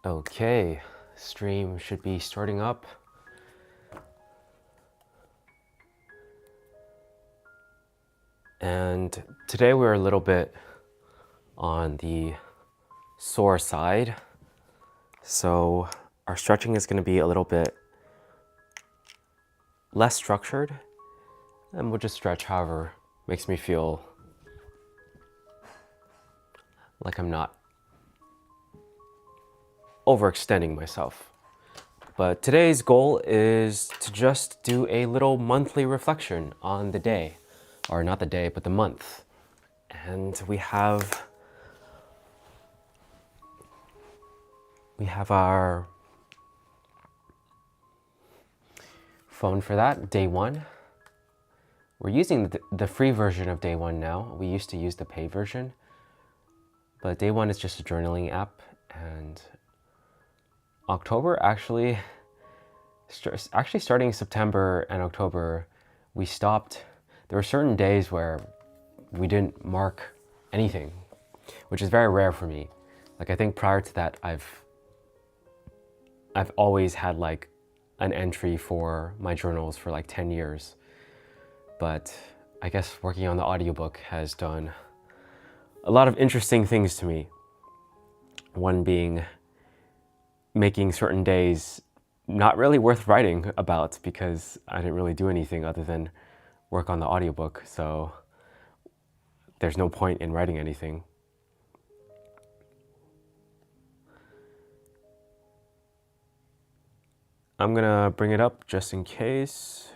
Okay, stream should be starting up. And today we're a little bit on the sore side. So our stretching is going to be a little bit less structured, and we'll just stretch however makes me feel like I'm not overextending myself. But today's goal is to just do a little monthly reflection on the day, or not the day, but the month. And we have our phone for that, day one. We're using the free version of day one now. We used to use the paid version, but day one is just a journaling app. And October actually starting September and October, we stopped. There were certain days where we didn't mark anything, which is very rare for me. Like I think prior to that, I've always had like an entry for my journals for like 10 years. But I guess working on the audiobook has done a lot of interesting things to me. One being making certain days not really worth writing about because I didn't really do anything other than work on the audiobook. So there's no point in writing anything. I'm gonna bring it up just in case.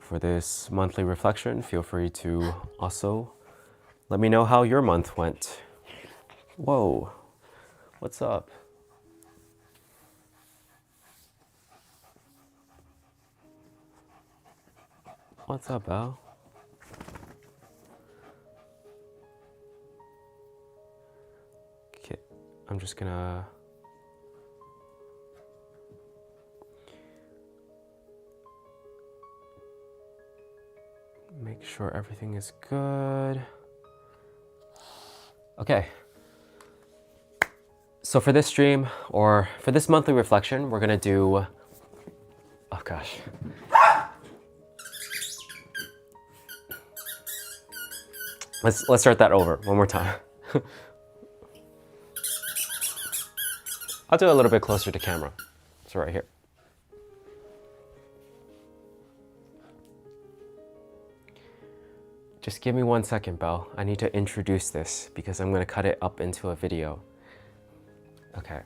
For this monthly reflection, feel free to also let me know how your month went. Whoa, what's up? What's up, Al? Okay, I'm just gonna make sure everything is good. Okay. So for this stream, or for this monthly reflection, we're gonna do, oh gosh. Let's start that over one more time. I'll do it a little bit closer to camera. So right here. Just give me 1 second, Belle. I need to introduce this because I'm gonna cut it up into a video. Okay.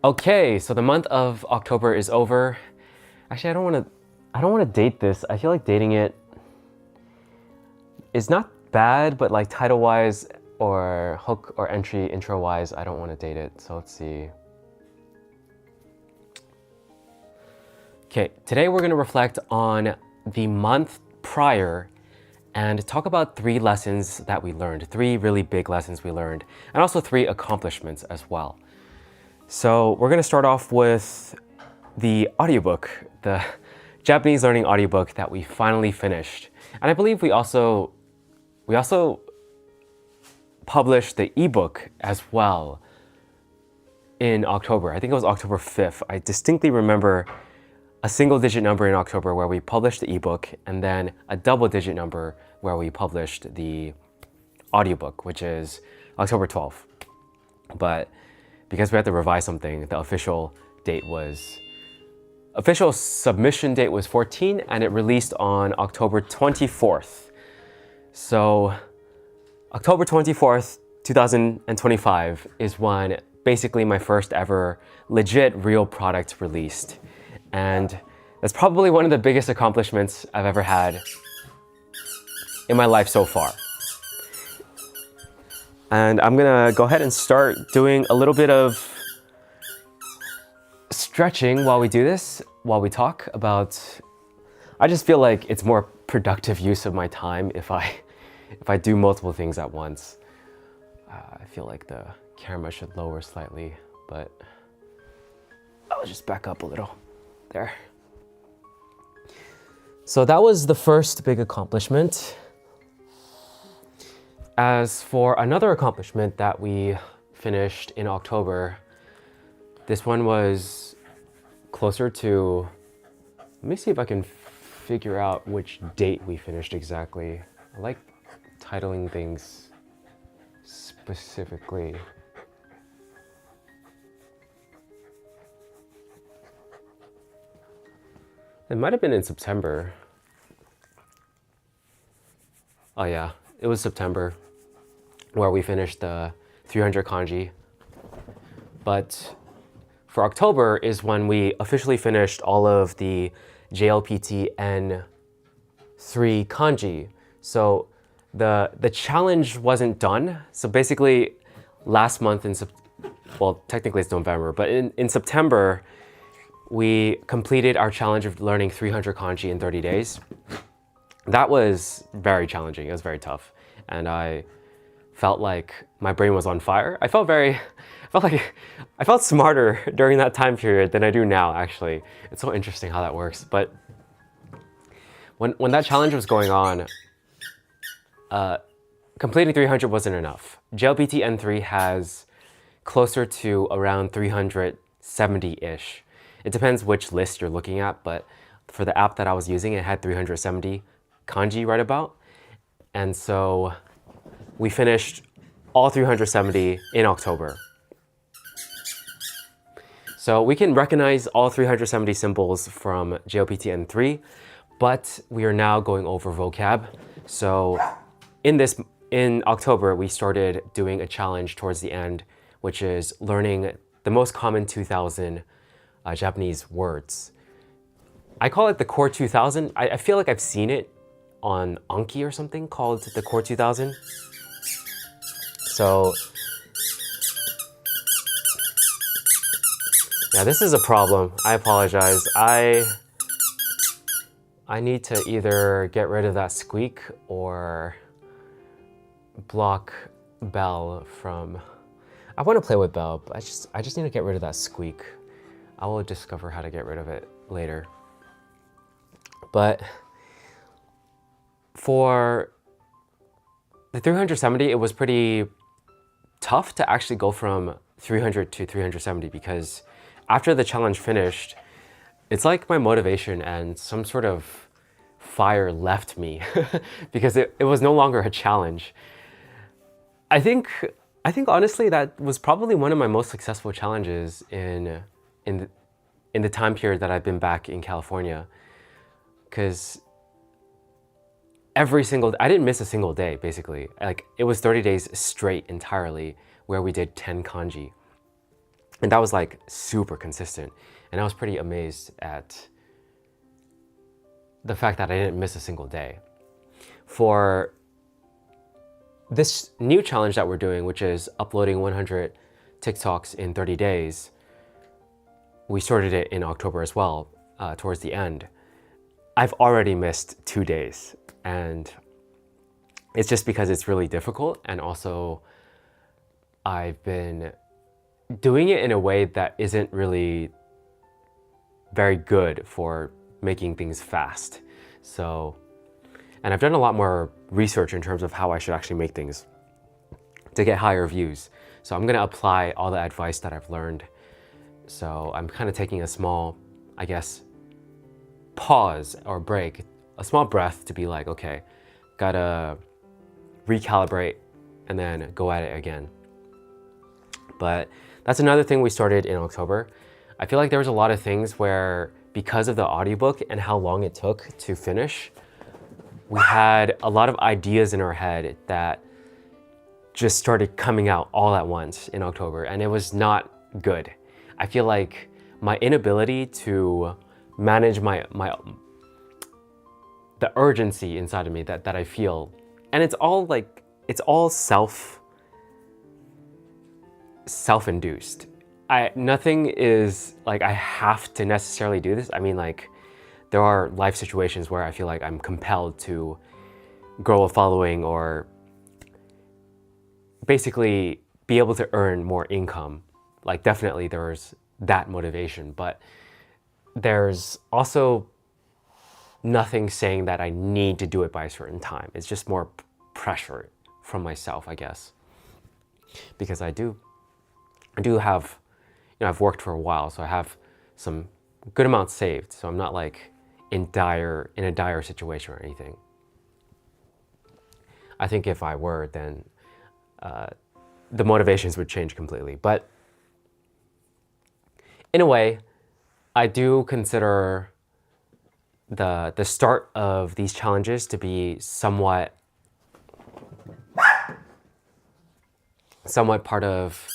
Okay, so the month of October is over. Actually, I don't wanna date this. I feel like dating it is not bad, but like title-wise or hook or entry intro-wise, I don't wanna date it. So let's see. Okay, today we're gonna reflect on the month prior and talk about 3 lessons that we learned, 3 really big lessons we learned, and also 3 accomplishments as well. So we're gonna start off with the audiobook, the Japanese learning audiobook that we finally finished. And I believe we also published the ebook as well in October. I think it was October 5th. I distinctly remember a single-digit number in October where we published the ebook, and then a double-digit number where we published the audiobook, which is October 12th. But because we had to revise something, the official submission date was 14, and it released on October 24th. So October 24th, 2025 is when basically my first ever legit real product released. And that's probably one of the biggest accomplishments I've ever had in my life so far. And I'm gonna go ahead and start doing a little bit of stretching while we do this, while we talk about, I just feel like it's more productive use of my time if I do multiple things at once. I feel like the camera should lower slightly, but I'll just back up a little. There. So that was the first big accomplishment. As for another accomplishment that we finished in October, this one was closer to, let me see if I can figure out which date we finished exactly. I like titling things specifically. It might have been in September. Oh yeah, it was September where we finished the 300 kanji. But for October is when we officially finished all of the JLPT N3 kanji. So the challenge wasn't done. So basically last month well, technically it's November, but in September, we completed our challenge of learning 300 kanji in 30 days. That was very challenging. It was very tough. And I felt like my brain was on fire. I felt smarter during that time period than I do now, actually. It's so interesting how that works. But when that challenge was going on, completing 300 wasn't enough. JLPT N3 has closer to around 370-ish. It depends which list you're looking at, but for the app that I was using, it had 370 kanji right about. And so we finished all 370 in October. So we can recognize all 370 symbols from JLPT N3, but we are now going over vocab. So in October, we started doing a challenge towards the end, which is learning the most common 2,000 Japanese words. I call it the Core 2000. I feel like I've seen it on Anki or something called the Core 2000. So yeah, this is a problem. I apologize. I need to either get rid of that squeak or block Bell from. I want to play with Bell, but I just need to get rid of that squeak. I will discover how to get rid of it later. But for the 370, it was pretty tough to actually go from 300 to 370 because after the challenge finished, it's like my motivation and some sort of fire left me because it was no longer a challenge. I think honestly that was probably one of my most successful challenges in the time period that I've been back in California, because I didn't miss a single day, basically. Like, it was 30 days straight entirely where we did 10 kanji. And that was like super consistent. And I was pretty amazed at the fact that I didn't miss a single day. For this new challenge that we're doing, which is uploading 100 TikToks in 30 days, we started it in October as well, towards the end. I've already missed 2 days, and it's just because it's really difficult, and also I've been doing it in a way that isn't really very good for making things fast. So, and I've done a lot more research in terms of how I should actually make things to get higher views. So I'm gonna apply all the advice that I've learned. So I'm kind of taking a small, I guess, pause or break, a small breath to be like, okay, gotta recalibrate and then go at it again. But that's another thing we started in October. I feel like there was a lot of things where, because of the audiobook and how long it took to finish, we had a lot of ideas in our head that just started coming out all at once in October, and it was not good. I feel like my inability to manage the urgency inside of me that I feel, and it's all self-induced. Nothing is like I have to necessarily do this. I mean, like, there are life situations where I feel like I'm compelled to grow a following or basically be able to earn more income. Like, definitely there's that motivation, but there's also nothing saying that I need to do it by a certain time. It's just more pressure from myself, I guess. Because I do have, I've worked for a while, so I have some good amount saved. So I'm not like in a dire situation or anything. I think if I were, then the motivations would change completely. But in a way, I do consider the start of these challenges to be somewhat part of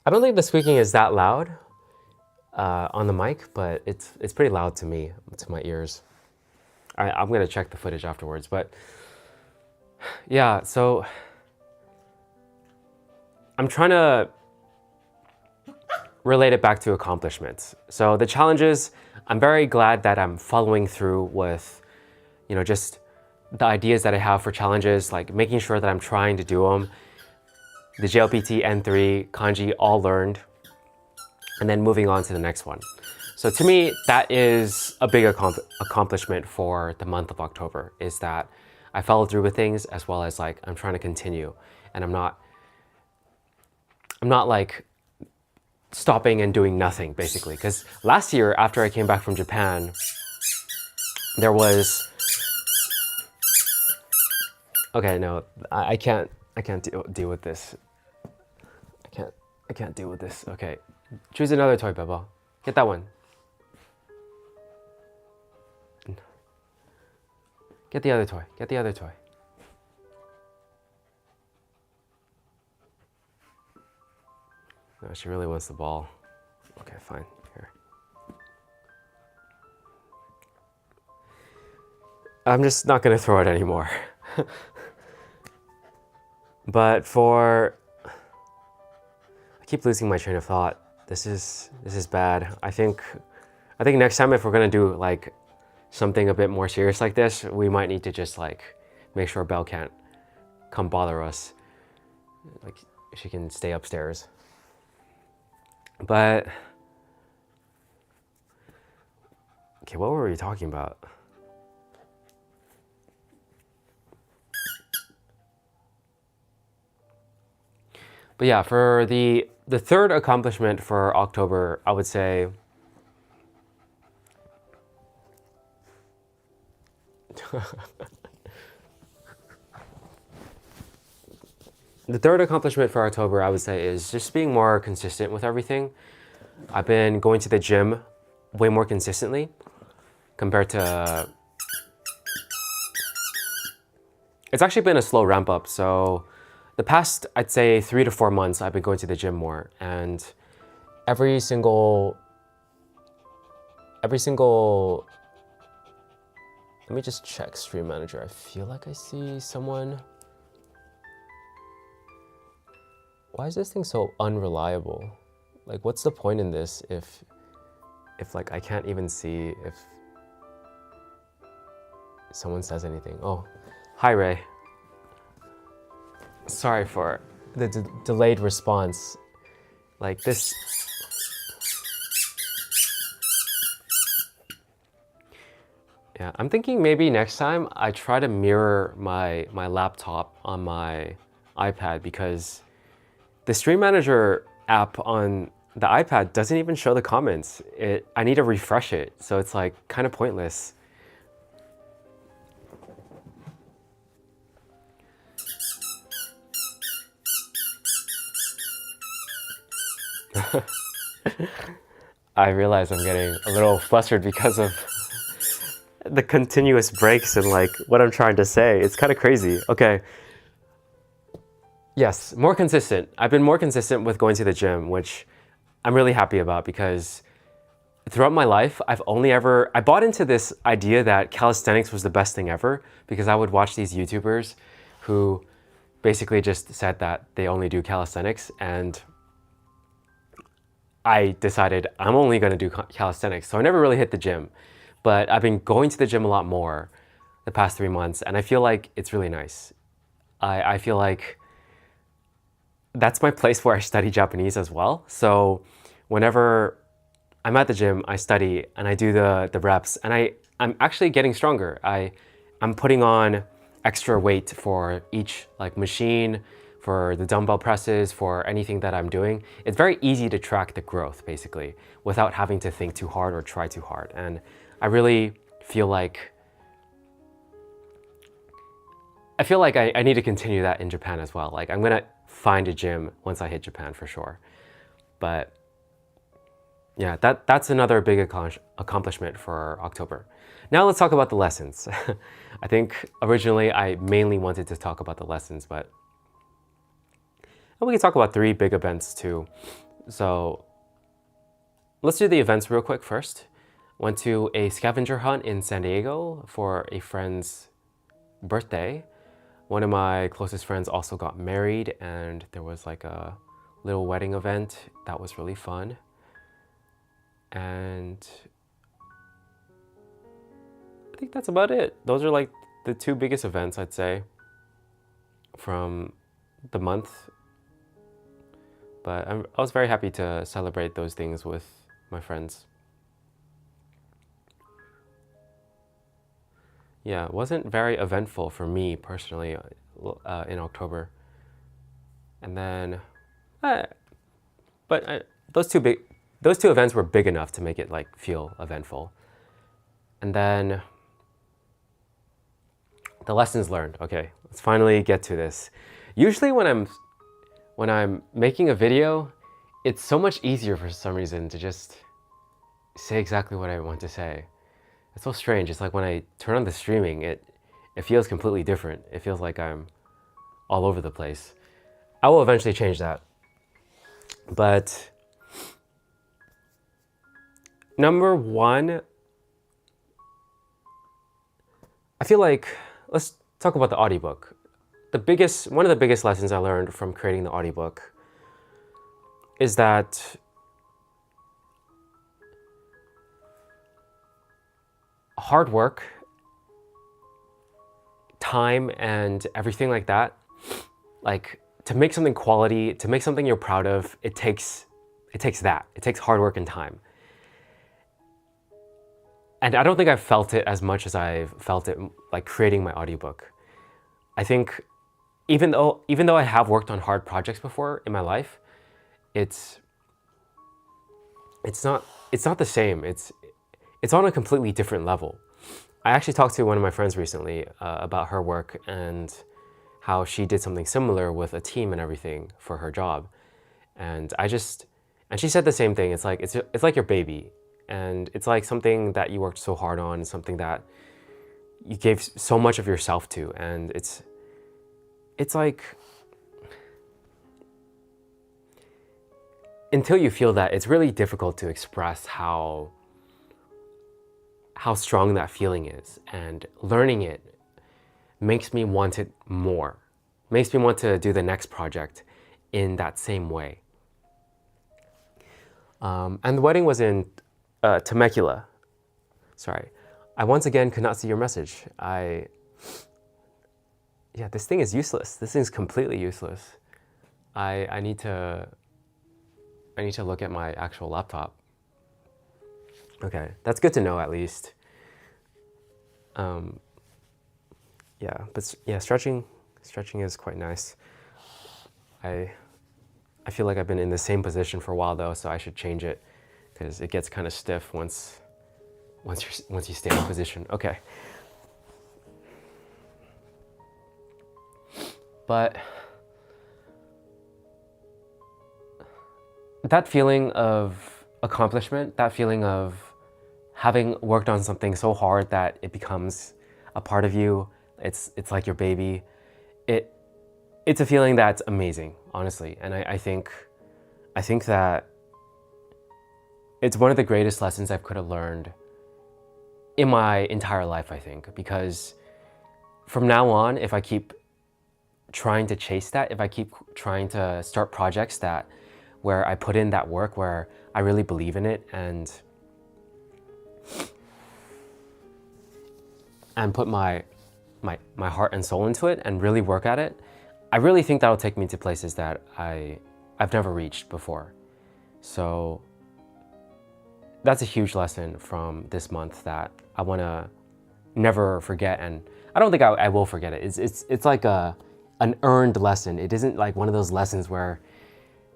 I don't think the squeaking is that loud on the mic, but it's pretty loud to me, to my ears. I'm gonna check the footage afterwards, but yeah, so I'm trying to relate it back to accomplishments. So the challenges, I'm very glad that I'm following through with, just the ideas that I have for challenges, like making sure that I'm trying to do them. The JLPT, N3, kanji, all learned, and then moving on to the next one. So to me, that is a big accomplishment for the month of October, is that I followed through with things, as well as like I'm trying to continue, and I'm not like stopping and doing nothing, basically. Because last year, after I came back from Japan, there was, okay, no, I can't deal with this. I can't deal with this. Okay, choose another toy, Beba. Get that one. Get the other toy. Get the other toy. No, she really wants the ball. Okay, fine. Here. I'm just not gonna throw it anymore. But I keep losing my train of thought. This is bad. I think next time, if we're gonna do like something a bit more serious like this, we might need to just like make sure Belle can't come bother us. Like she can stay upstairs. But okay, what were we talking about? But yeah, for the third accomplishment for October, I would say the third accomplishment for October, I would say, is just being more consistent with everything. I've been going to the gym way more consistently compared to... It's actually been a slow ramp up, so the past, I'd say 3 to 4 months, I've been going to the gym more, and every single, let me just check Stream Manager. I feel like I see someone. Why is this thing so unreliable? Like, what's the point in this if like I can't even see if someone says anything? Oh, hi Ray. Sorry for the delayed response. Like this. Yeah, I'm thinking maybe next time I try to mirror my laptop on my iPad, because the Stream Manager app on the iPad doesn't even show the comments. I need to refresh it, so it's like kind of pointless. I realize I'm getting a little flustered because of the continuous breaks and like what I'm trying to say. It's kind of crazy. Okay. Yes, more consistent. I've been more consistent with going to the gym, which I'm really happy about, because throughout my life, I bought into this idea that calisthenics was the best thing ever, because I would watch these YouTubers who basically just said that they only do calisthenics, and I decided I'm only going to do calisthenics. So I never really hit the gym, but I've been going to the gym a lot more the past 3 months, and I feel like it's really nice. I feel like that's my place where I study Japanese as well. So whenever I'm at the gym, I study and I do the reps, and I'm actually getting stronger. I'm putting on extra weight for each like machine, for the dumbbell presses, for anything that I'm doing. It's very easy to track the growth basically without having to think too hard or try too hard. And I really feel like I need to continue that in Japan as well. Like I'm gonna find a gym once I hit Japan for sure. But yeah, that's another big accomplishment for October. Now let's talk about the lessons. I think originally I mainly wanted to talk about the lessons, but and we can talk about 3 big events too. So let's do the events real quick first. Went to a scavenger hunt in San Diego for a friend's birthday. One of my closest friends also got married, and there was like a little wedding event that was really fun. And I think that's about it. Those are like the 2 biggest events, I'd say, from the month. But I was very happy to celebrate those things with my friends. Yeah, it wasn't very eventful for me personally in October. And then, those two events were big enough to make it like feel eventful. And then the lessons learned. Okay, let's finally get to this. Usually when I'm making a video, it's so much easier for some reason to just say exactly what I want to say. It's so strange. It's like when I turn on the streaming, it feels completely different. It feels like I'm all over the place. I will eventually change that. But number 1, I feel like, let's talk about the audiobook. One of the biggest lessons I learned from creating the audiobook is that hard work, time, and everything like that, like to make something quality, to make something you're proud of, it takes hard work and time. And I don't think I've felt it as much as I've felt it like creating my audiobook. I think even though I have worked on hard projects before in my life, it's not the same. It's on a completely different level. I actually talked to one of my friends recently about her work and how she did something similar with a team and everything for her job. And she said the same thing. It's like your baby. And it's like something that you worked so hard on, something that you gave so much of yourself to. And it's like, until you feel that, it's really difficult to express how strong that feeling is. And learning it makes me want it more, makes me want to do the next project in that same way. And the wedding was in Temecula. Sorry. I once again could not see your message. Yeah, this thing is useless. This thing's completely useless. I need to look at my actual laptop. Okay, that's good to know at least. Stretching is quite nice. I feel like I've been in the same position for a while though, so I should change it because it gets kind of stiff once you stay in position. Okay. But that feeling of accomplishment, that feeling of having worked on something so hard that it becomes a part of you, it's like your baby. It's a feeling that's amazing, honestly. And I think that it's one of the greatest lessons I could have learned in my entire life, I think, because from now on, if I keep trying to chase that, if I keep trying to start projects where I put in that work, where I really believe in it and put my heart and soul into it and really work at it, I really think that'll take me to places that I've never reached before. So that's a huge lesson from this month that I want to never forget, and I don't think I will forget it. It's like an earned lesson. It isn't like one of those lessons where,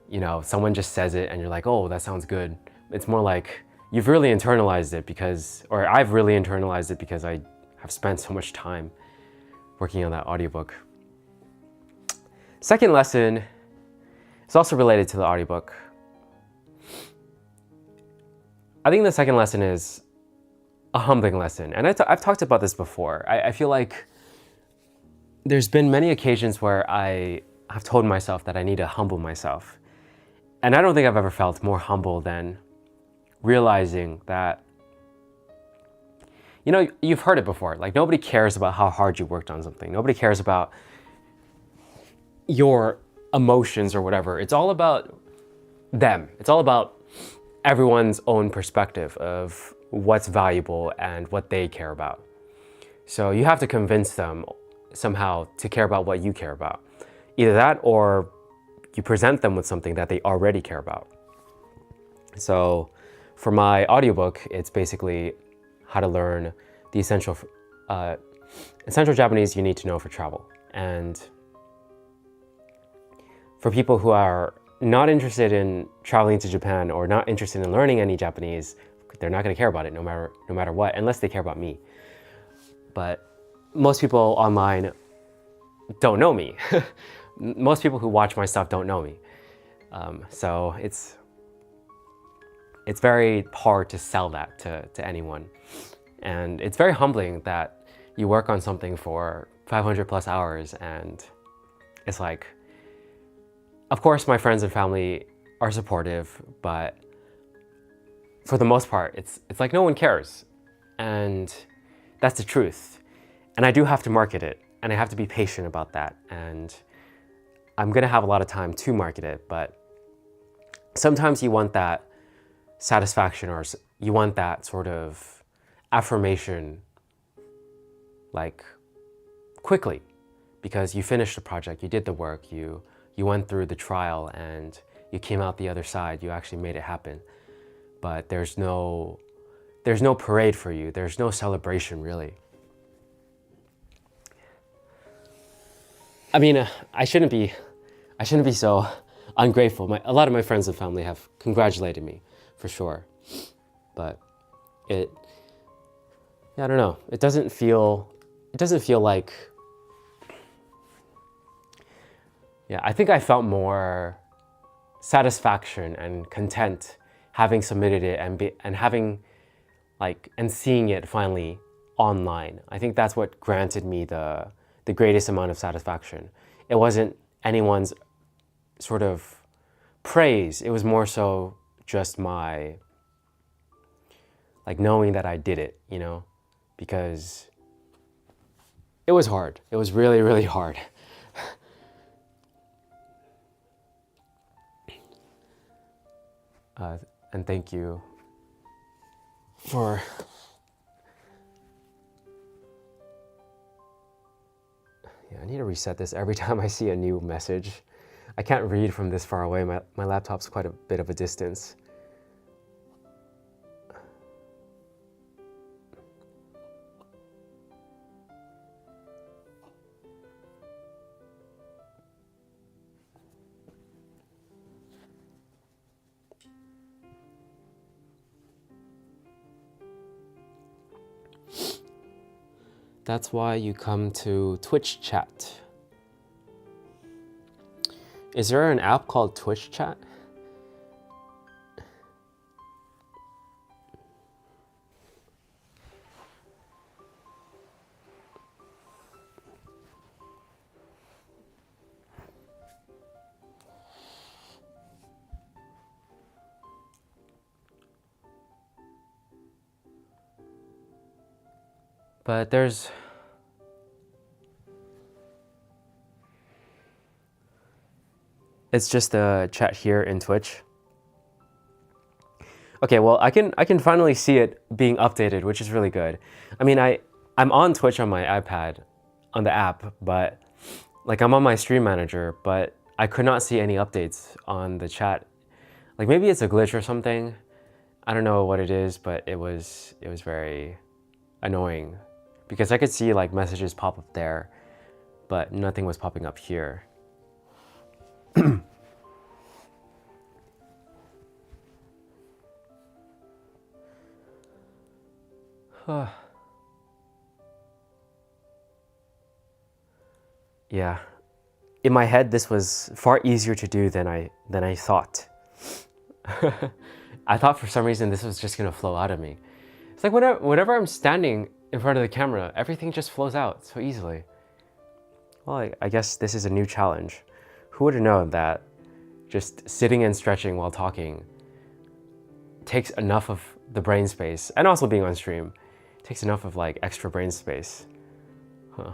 you know, someone just says it and you're like, oh, that sounds good. It's more like you've really internalized it or I've really internalized it because I have spent so much time working on that audiobook. Second lesson is also related to the audiobook. I think the second lesson is a humbling lesson. And I've talked about this before. I feel like there's been many occasions where I have told myself that I need to humble myself. And I don't think I've ever felt more humble than realizing that, you know, you've heard it before. Like, nobody cares about how hard you worked on something. Nobody cares about your emotions or whatever. It's all about them. It's all about everyone's own perspective of what's valuable and what they care about. So you have to convince them somehow to care about what you care about. Either that or you present them with something that they already care about. So for my audiobook, it's basically how to learn the essential Japanese you need to know for travel. And for people who are not interested in traveling to Japan or not interested in learning any Japanese, they're not going to care about it no matter what, unless they care about me. But most people online don't know me. Most people who watch my stuff don't know me. So it's very hard to sell that to anyone. And it's very humbling that you work on something for 500 plus hours and it's like, of course my friends and family are supportive, but for the most part, it's like no one cares. And that's the truth. And I do have to market it, and I have to be patient about that. And I'm gonna have a lot of time to market it, but sometimes you want that satisfaction or you want that sort of affirmation, like quickly, because you finished the project, you did the work, you went through the trial and you came out the other side, you actually made it happen. But there's no parade for you, there's no celebration really. I mean, I shouldn't be so ungrateful. A lot of my friends and family have congratulated me, for sure. But I don't know. It doesn't feel like, yeah, I think I felt more satisfaction and content having submitted it and having and seeing it finally online. I think that's what granted me the greatest amount of satisfaction. It wasn't anyone's sort of praise. It was more so just my, knowing that I did it, you know, because it was hard. It was really, really hard. And thank you for I need to reset this every time I see a new message. I can't read from this far away. My laptop's quite a bit of a distance. That's why you come to Twitch chat. Is there an app called Twitch chat? But it's just a chat here in Twitch. Okay, well, I can finally see it being updated, which is really good. I mean, I'm on Twitch on my iPad, on the app, but I'm on my stream manager, but I could not see any updates on the chat. Maybe it's a glitch or something. I don't know what it is, but it was very annoying because I could see like messages pop up there, but nothing was popping up here. Yeah. In my head, this was far easier to do than I thought. I thought for some reason this was just gonna flow out of me. It's like whenever I'm standing in front of the camera, everything just flows out so easily. Well, I guess this is a new challenge. Who would have known that just sitting and stretching while talking takes enough of the brain space, and also being on stream, takes enough of like extra brain space. Huh.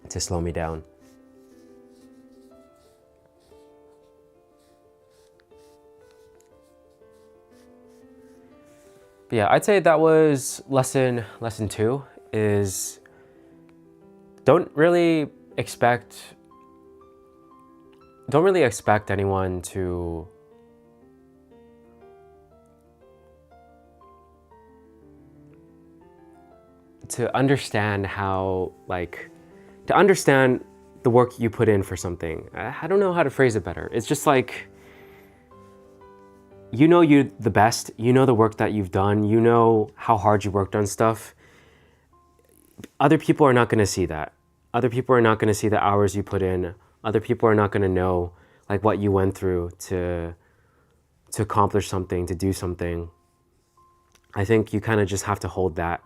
To slow me down. But yeah, I'd say that was lesson 2 is don't really expect anyone to understand how, like, to understand the work you put in for something. I don't know how to phrase it better. It's just like, you know you're the best, you know the work that you've done, you know how hard you worked on stuff. Other people are not gonna see that. Other people are not gonna see the hours you put in. Other people are not gonna know like what you went through to accomplish something, to do something. I think you kind of just have to hold that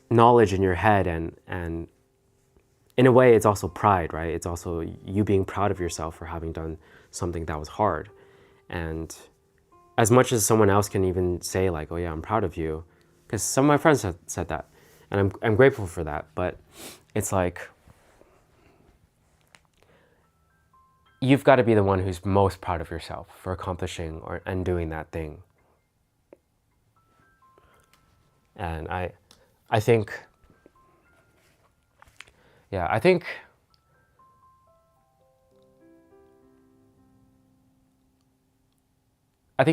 knowledge in your head, and in a way it's also pride, right? It's also you being proud of yourself for having done something that was hard. And as much as someone else can even say like, oh yeah, I'm proud of you, because some of my friends have said that, and I'm grateful for that, but it's like, you've got to be the one who's most proud of yourself for accomplishing and doing that thing. And I think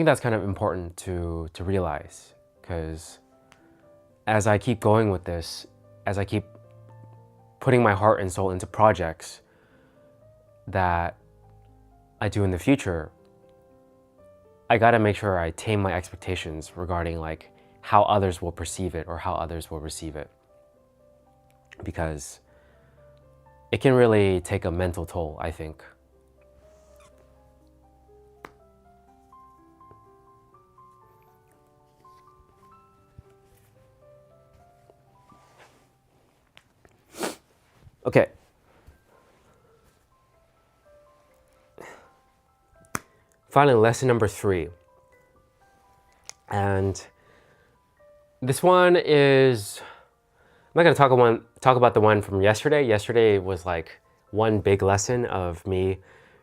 that's kind of important to realize, because as I keep going with this, as I keep putting my heart and soul into projects that I do in the future, I gotta make sure I tame my expectations regarding like how others will perceive it or how others will receive it, because it can really take a mental toll, I think. Okay. Finally, lesson number 3. And this one is, I'm not gonna talk about the one from yesterday. Yesterday was like one big lesson of me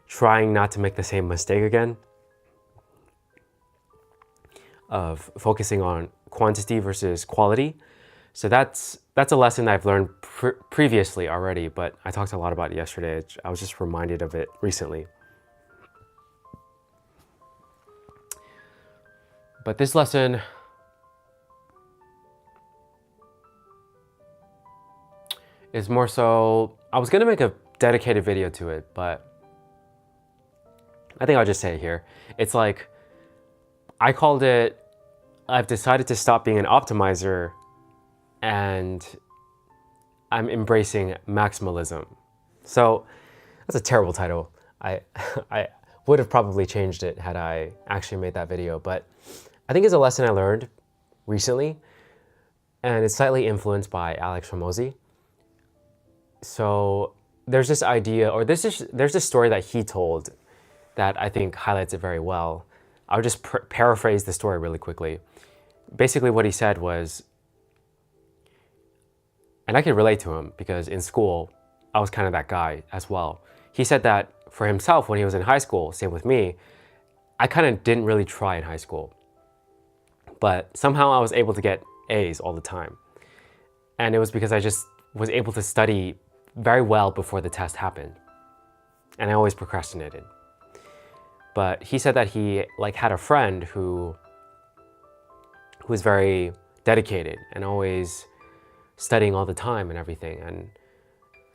trying not to make the same mistake again, of focusing on quantity versus quality. So that's a lesson that I've learned previously already, but I talked a lot about it yesterday. I was just reminded of it recently. But this lesson is more so, I was gonna make a dedicated video to it, but I think I'll just say it here. It's like, I called it, I've decided to stop being an optimizer and I'm embracing maximalism. So that's a terrible title. I would have probably changed it had I actually made that video, but I think it's a lesson I learned recently, and it's slightly influenced by Alex Hormozi. So there's this idea, or there's this story that he told that I think highlights it very well. I'll just paraphrase the story really quickly. Basically what he said was, and I can relate to him because in school, I was kind of that guy as well. He said that for himself when he was in high school, same with me, I kind of didn't really try in high school. But somehow I was able to get A's all the time. And it was because I just was able to study very well before the test happened. and I always procrastinated. But he said that he like had a friend who was very dedicated and always studying all the time and everything. And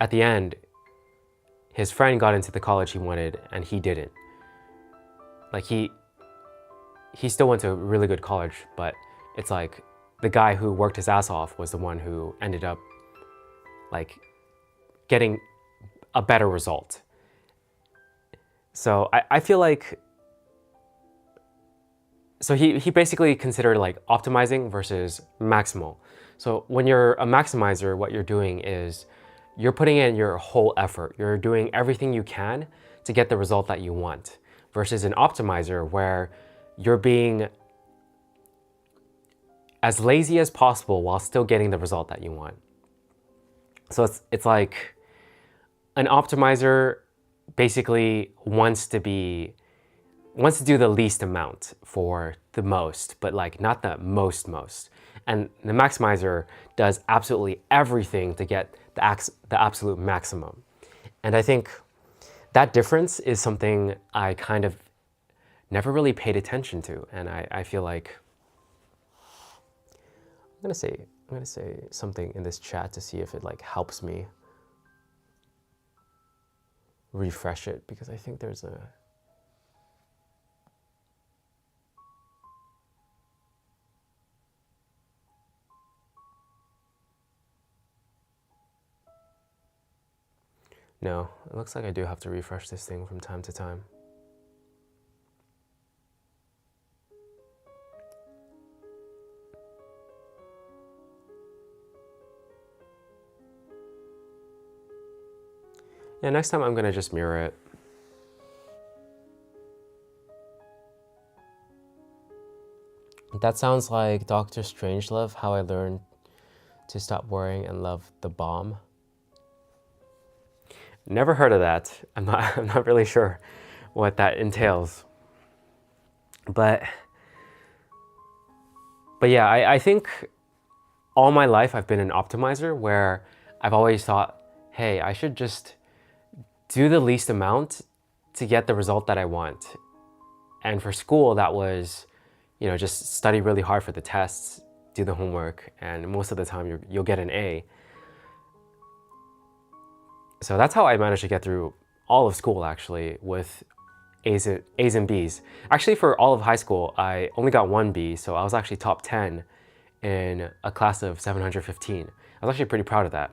at the end, his friend got into the college he wanted and he didn't. Like he still went to a really good college, but it's like the guy who worked his ass off was the one who ended up like getting a better result. So I feel like, so he basically considered like optimizing versus maximal. So when you're a maximizer, what you're doing is you're putting in your whole effort. You're doing everything you can to get the result that you want, versus an optimizer where you're being as lazy as possible while still getting the result that you want. So it's like an optimizer basically wants to do the least amount for the most, but like not the most. And the maximizer does absolutely everything to get the absolute maximum. And I think that difference is something I kind of never really paid attention to. And I feel like I'm gonna say something in this chat to see if it like helps me refresh it, because I think there's a no, it looks like I do have to refresh this thing from time to time. Yeah, next time I'm gonna just mirror it. That sounds like Dr. Strangelove, How I Learned to Stop Worrying and Love the Bomb. Never heard of that. I'm not really sure what that entails. But yeah, I think all my life I've been an optimizer where I've always thought, hey, I should just do the least amount to get the result that I want. And for school, that was, you know, just study really hard for the tests, do the homework, and most of the time you'll get an A. So that's how I managed to get through all of school, actually, with A's and B's. Actually, for all of high school, I only got one B, so I was actually top 10 in a class of 715. I was actually pretty proud of that.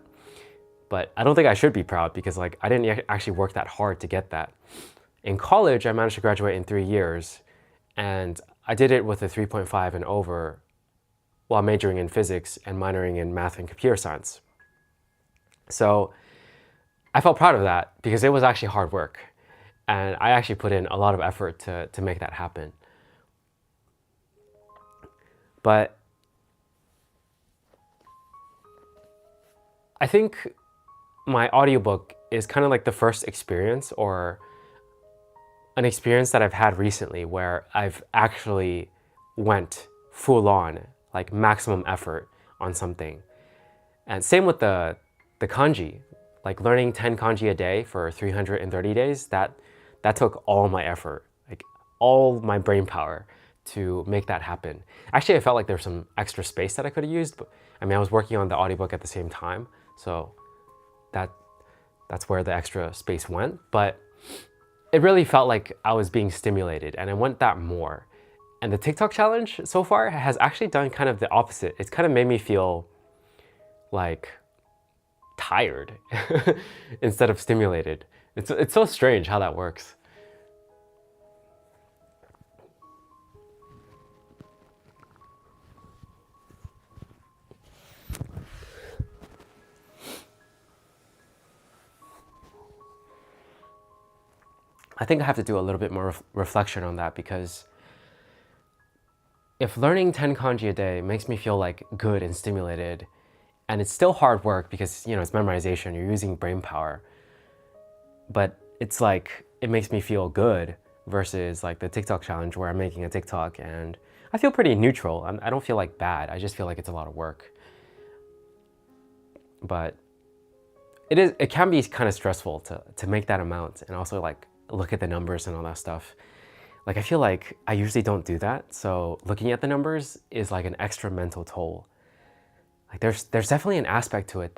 But I don't think I should be proud because like I didn't actually work that hard to get that. In college, I managed to graduate in 3 years, and I did it with a 3.5 and over while majoring in physics and minoring in math and computer science. So I felt proud of that because it was actually hard work. And I actually put in a lot of effort to make that happen. But I think my audiobook is kind of like the first experience, or an experience that I've had recently where I've actually went full on, like maximum effort on something. And same with the kanji, like learning 10 kanji a day for 330 days, that took all my effort, like all my brain power to make that happen. Actually, I felt like there's some extra space that I could have used, but I mean, I was working on the audiobook at the same time, so that's where the extra space went. But it really felt like I was being stimulated, and I want that more. And the TikTok challenge so far has actually done kind of the opposite. It's kind of made me feel like tired instead of stimulated. It's so strange how that works. I think I have to do a little bit more reflection on that, because if learning 10 kanji a day makes me feel like good and stimulated, and it's still hard work because, you know, it's memorization, you're using brain power, but it's like, it makes me feel good versus like the TikTok challenge where I'm making a TikTok and I feel pretty neutral. I don't feel like bad. I just feel like it's a lot of work. But it can be kind of stressful to make that amount and also like look at the numbers and all that stuff. Like I feel like I usually don't do that. So looking at the numbers is like an extra mental toll. Like there's definitely an aspect to it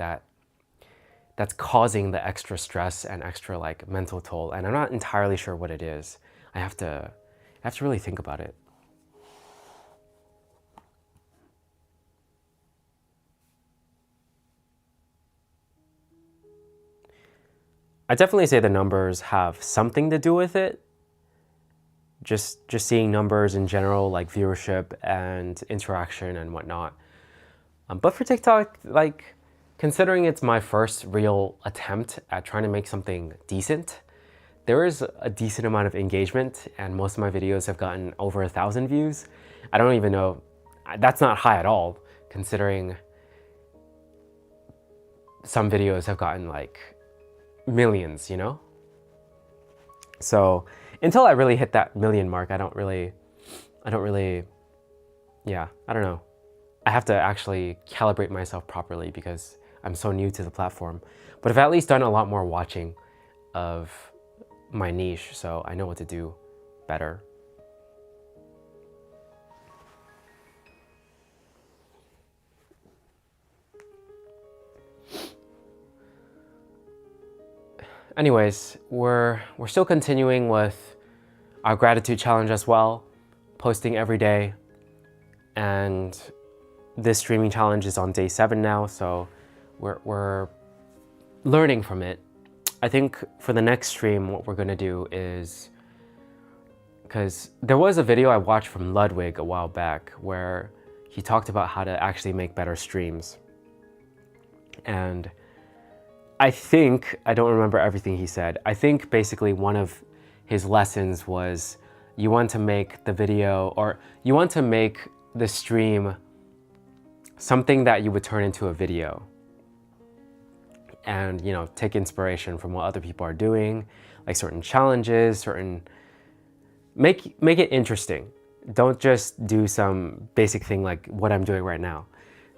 that's causing the extra stress and extra like mental toll. And I'm not entirely sure what it is. I have to really think about it. I definitely say the numbers have something to do with it. Just seeing numbers in general, like viewership and interaction and whatnot. But for TikTok, like considering it's my first real attempt at trying to make something decent, there is a decent amount of engagement and most of my videos have gotten over 1,000 views. I don't even know, that's not high at all, considering some videos have gotten like millions, you know? So until I really hit that million mark, I don't really, yeah, I don't know. I have to actually calibrate myself properly because I'm so new to the platform. But I've at least done a lot more watching of my niche, so I know what to do better. Anyways, we're still continuing with our gratitude challenge as well, posting every day. And this streaming challenge is on day 7 now, so we're learning from it. I think for the next stream, what we're gonna do is, because there was a video I watched from Ludwig a while back where he talked about how to actually make better streams. And I think, I don't remember everything he said. I think basically one of his lessons was you want to make the video, or you want to make the stream something that you would turn into a video. And, you know, take inspiration from what other people are doing, like certain challenges, make it interesting. Don't just do some basic thing like what I'm doing right now.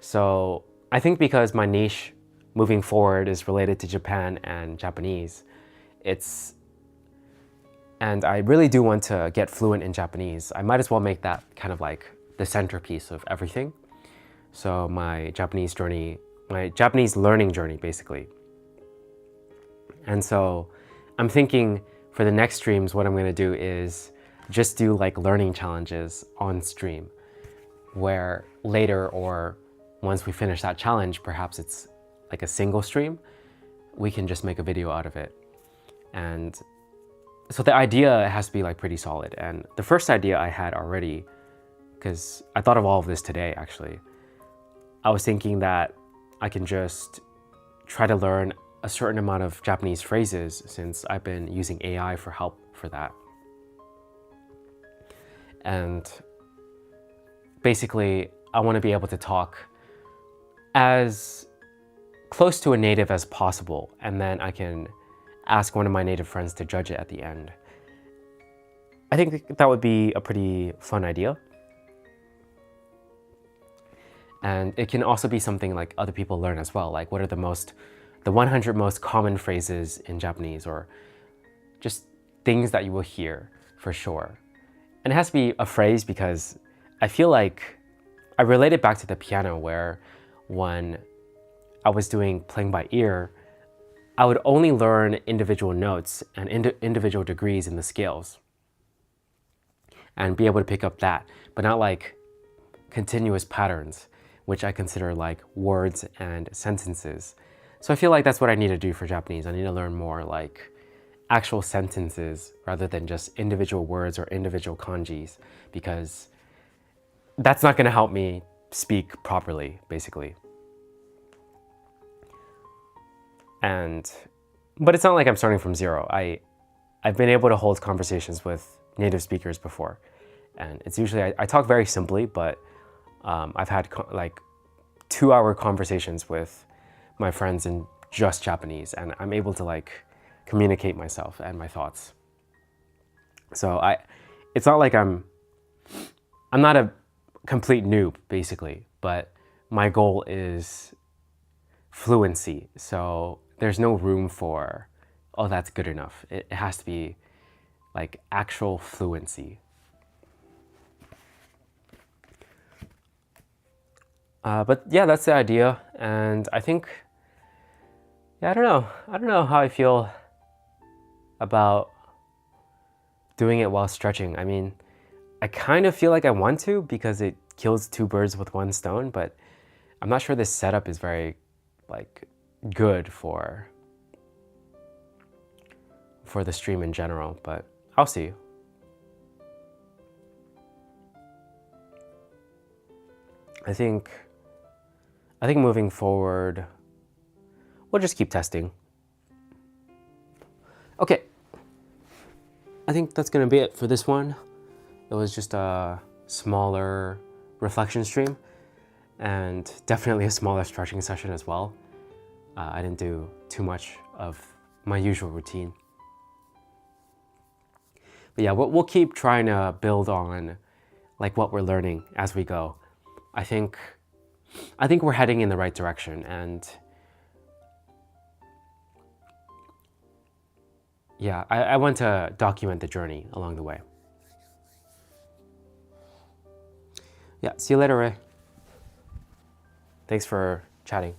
So I think because my niche moving forward is related to Japan and Japanese, and I really do want to get fluent in Japanese, I might as well make that kind of like the centerpiece of everything. So my Japanese journey, my Japanese learning journey, basically. And so I'm thinking for the next streams, what I'm gonna do is just do like learning challenges on stream, where later, or once we finish that challenge, perhaps it's like a single stream, we can just make a video out of it. And so the idea has to be like pretty solid. And the first idea I had already, because I thought of all of this today actually, I was thinking that I can just try to learn a certain amount of Japanese phrases since I've been using AI for help for that. And basically, I want to be able to talk as close to a native as possible, and then I can ask one of my native friends to judge it at the end. I think that would be a pretty fun idea. And it can also be something like other people learn as well, like what are the 100 most common phrases in Japanese, or just things that you will hear for sure. And it has to be a phrase because I feel like I relate it back to the piano, where when I was playing by ear, I would only learn individual notes and individual degrees in the scales and be able to pick up that, but not like continuous patterns, which I consider like words and sentences. So I feel like that's what I need to do for Japanese. I need to learn more like actual sentences rather than just individual words or individual kanjis, because that's not going to help me speak properly, basically. But it's not like I'm starting from zero. I've been able to hold conversations with native speakers before, and it's usually, I talk very simply, but I've had like 2-hour conversations with my friends in just Japanese, and I'm able to like communicate myself and my thoughts. So it's not like I'm not a complete noob, basically, but my goal is fluency. So there's no room for, oh, that's good enough. It has to be like actual fluency. But yeah, that's the idea. And I think, yeah, I don't know. I don't know how I feel about doing it while stretching. I mean, I kind of feel like I want to because it kills two birds with one stone, but I'm not sure this setup is very like good for the stream in general, but I'll see. I think moving forward, we'll just keep testing. Okay. I think that's gonna be it for this one. It was just a smaller reflection stream and definitely a smaller stretching session as well. I didn't do too much of my usual routine. But yeah, we'll keep trying to build on like what we're learning as we go. I think we're heading in the right direction, and yeah, I want to document the journey along the way. Yeah, see you later, Ray. Thanks for chatting.